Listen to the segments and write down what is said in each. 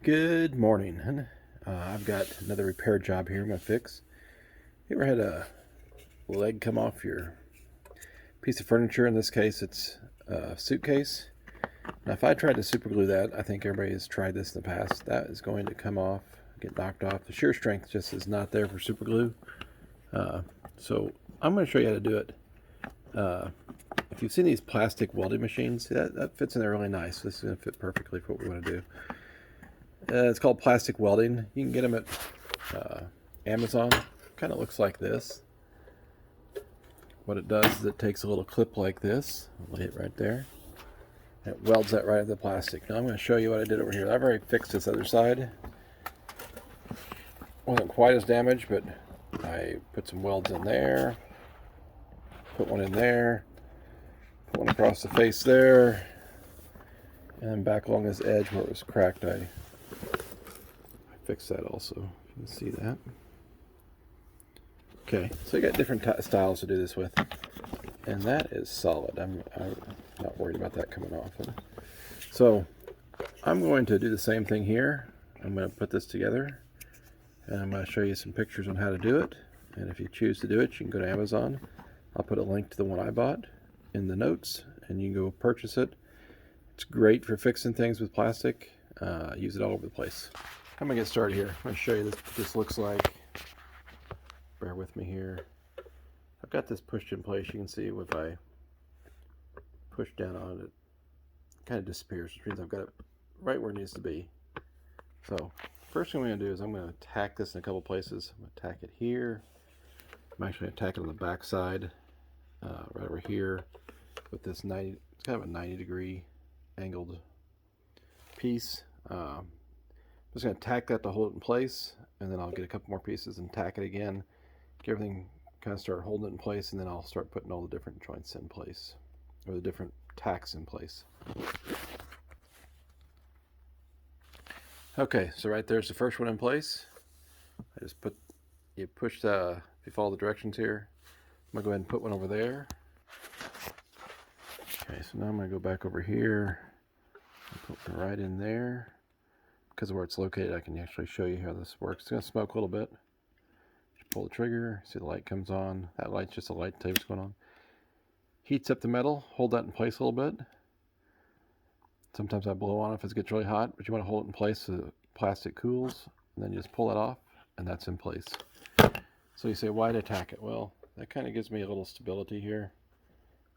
Good morning. I've got another repair job here I'm going to fix. You ever had a leg come off your piece of furniture? In this case, it's a suitcase. Now, if I tried to super glue that, I think everybody has tried this in the past, that is going to come off, get knocked off. The shear strength just is not there for super glue. So I'm going to show you how to do it. If you've seen these plastic welding machines, that fits in there really nice. This is going to fit perfectly for what we want to do. It's called plastic welding. You can get them at Amazon. Kind of looks like this. What it does is it takes a little clip like this, lay it right there, and it welds that right into the plastic. Now I'm going to show you what I did over here. I've already fixed this other side. Wasn't quite as damaged, but I put some welds in there, put one in there, put one across the face there, and then back along this edge where it was cracked, I fixed that also. You can see that. Okay, so you got different styles to do this with, and that is solid. I'm not worried about that coming off. So I'm going to do the same thing here. I'm going to put this together, and I'm going to show you some pictures on how to do it. And if you choose to do it, you can go to Amazon. I'll put a link to the one I bought in the notes, and you can go purchase it. It's great for fixing things with plastic. Use it all over the place. I'm going to get started here. I'm going to show you what this looks like. Bear with me here. I've got this pushed in place. You can see if I push down on it, it kind of disappears, which means I've got it right where it needs to be. So first thing I'm going to do is I'm going to tack this in a couple places. I'm going to tack it here. I'm actually going to tack it on the back side, right over here with this 90, it's kind of a 90-degree angled piece. I'm just going to tack that to hold it in place, and then I'll get a couple more pieces and tack it again. Get everything kind of start holding it in place, and then I'll start putting all the different joints in place, or the different tacks in place. Okay, so right there's the first one in place. I just you follow the directions here, I'm gonna go ahead and put one over there. Okay, so now I'm gonna go back over here and put one right in there. Because of where it's located, I can actually show you how this works. It's gonna smoke a little bit. Pull the trigger, see the light comes on. That light's just a light to tell you what's going on. Heats up the metal, hold that in place a little bit. Sometimes I blow on if it gets really hot, but you want to hold it in place so the plastic cools, and then you just pull it off, and that's in place. So you say, why'd I tack it? Well, that kind of gives me a little stability here.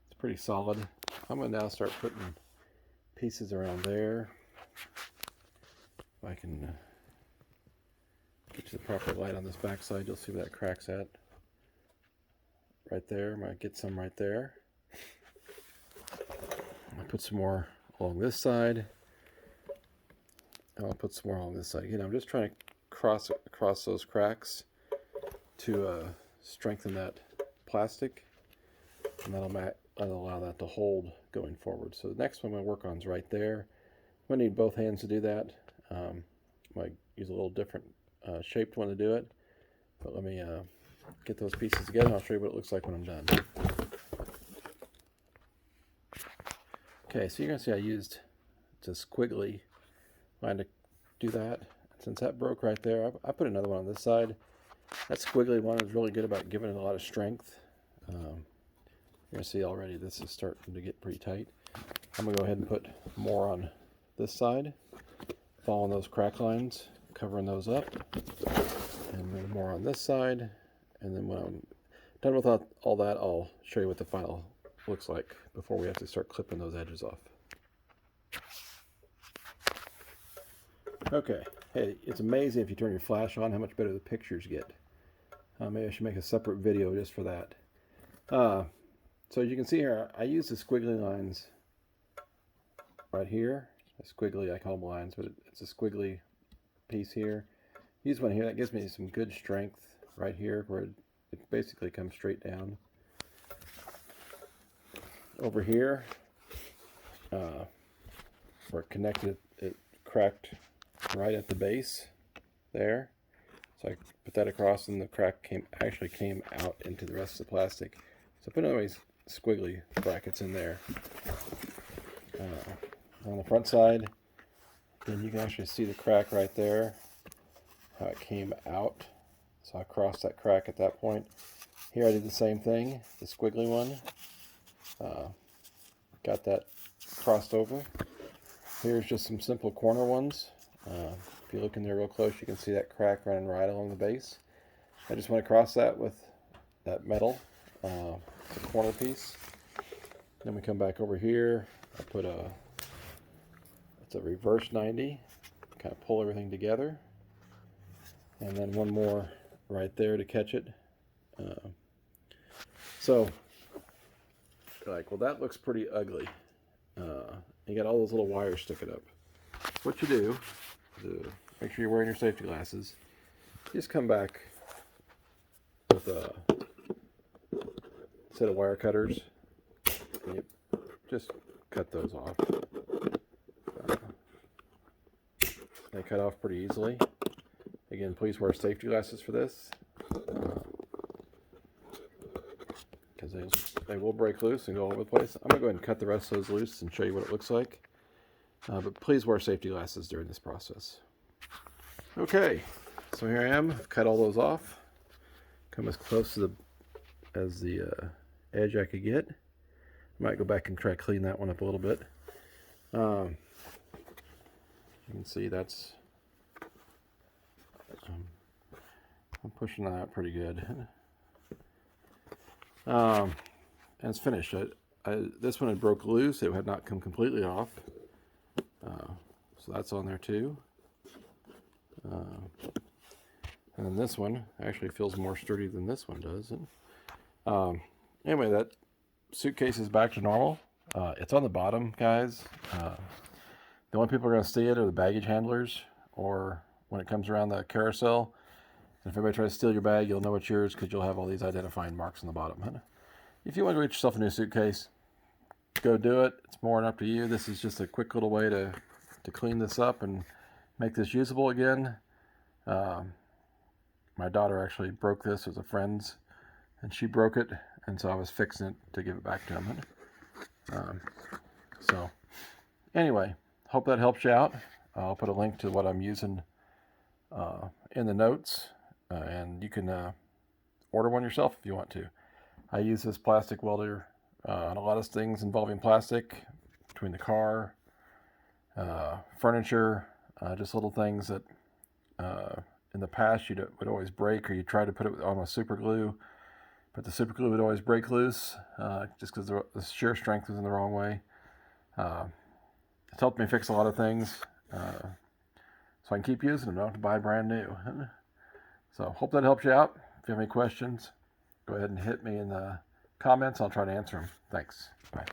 It's pretty solid. I'm going to now start putting pieces around there. If I can get you the proper light on this back side, you'll see where that crack's at. Right there, I might get some right there. I'll put some more along this side. And I'll put some more along this side. Again, I'm just trying to cross those cracks to strengthen that plastic, and that'll allow that to hold going forward. So the next one I'm going to work on is right there. I'm going to need both hands to do that. I might use a little different shaped one to do it, but let me get those pieces together and I'll show you what it looks like when I'm done. Okay, so you're going to see I used just squiggly line to do that. Since that broke right there, I put another one on this side. That squiggly one is really good about giving it a lot of strength. You're going to see already this is starting to get pretty tight. I'm going to go ahead and put more on this side, following those crack lines, covering those up, and then more on this side. And then when I'm done with all that, I'll show you what the final looks like before we have to start clipping those edges off. Okay, hey, it's amazing if you turn your flash on how much better the pictures get. Maybe I should make a separate video just for that. So as you can see here, I use the squiggly lines right here. A squiggly, I call them lines, but it's a squiggly piece here. Use one here, that gives me some good strength right here where it basically comes straight down. Over here, where it connected, it cracked right at the base there. So I put that across, and the crack actually came out into the rest of the plastic. So put another squiggly brackets in there. On the front side, And you can actually see the crack right there, how it came out. So I crossed that crack at that point. Here I did the same thing, the squiggly one. Got that crossed over. Here's just some simple corner ones. If you look in there real close, you can see that crack running right along the base. I just want to cross that with that metal, the corner piece. Then we come back over here. I put it's a reverse 90, kind of pull everything together. And then one more right there to catch it. So, you're like, well, that looks pretty ugly. You got all those little wires sticking up. What you do, to make sure you're wearing your safety glasses, you just come back with a set of wire cutters. And you just cut those off. They cut off pretty easily. Again, please wear safety glasses for this, because they will break loose and go all over the place. I'm going to go ahead and cut the rest of those loose and show you what it looks like. But please wear safety glasses during this process. Okay, so here I am. I've cut all those off. Come as close to the edge I could get. I might go back and try to clean that one up a little bit. You can see that's... I'm pushing that out pretty good. And it's finished. This one had broke loose. It had not come completely off. So that's on there too. And then this one actually feels more sturdy than this one does. Anyway, that suitcase is back to normal. It's on the bottom, guys. The only people who are going to see it are the baggage handlers, or when it comes around the carousel. And if everybody tries to steal your bag, you'll know it's yours because you'll have all these identifying marks on the bottom. If you want to get yourself a new suitcase, go do it. It's more than up to you. This is just a quick little way to clean this up and make this usable again. My daughter actually broke this as a friend's, and she broke it, and so I was fixing it to give it back to him. So anyway, hope that helps you out. I'll put a link to what I'm using in the notes, and you can order one yourself if you want to. I use this plastic welder on a lot of things involving plastic, between the car, furniture, just little things that in the past you would always break, or you try to put it on with super glue, but the super glue would always break loose just because the shear strength was in the wrong way. It's helped me fix a lot of things, so I can keep using them. I don't have to buy brand new. So hope that helps you out. If you have any questions, go ahead and hit me in the comments. I'll try to answer them. Thanks. Bye.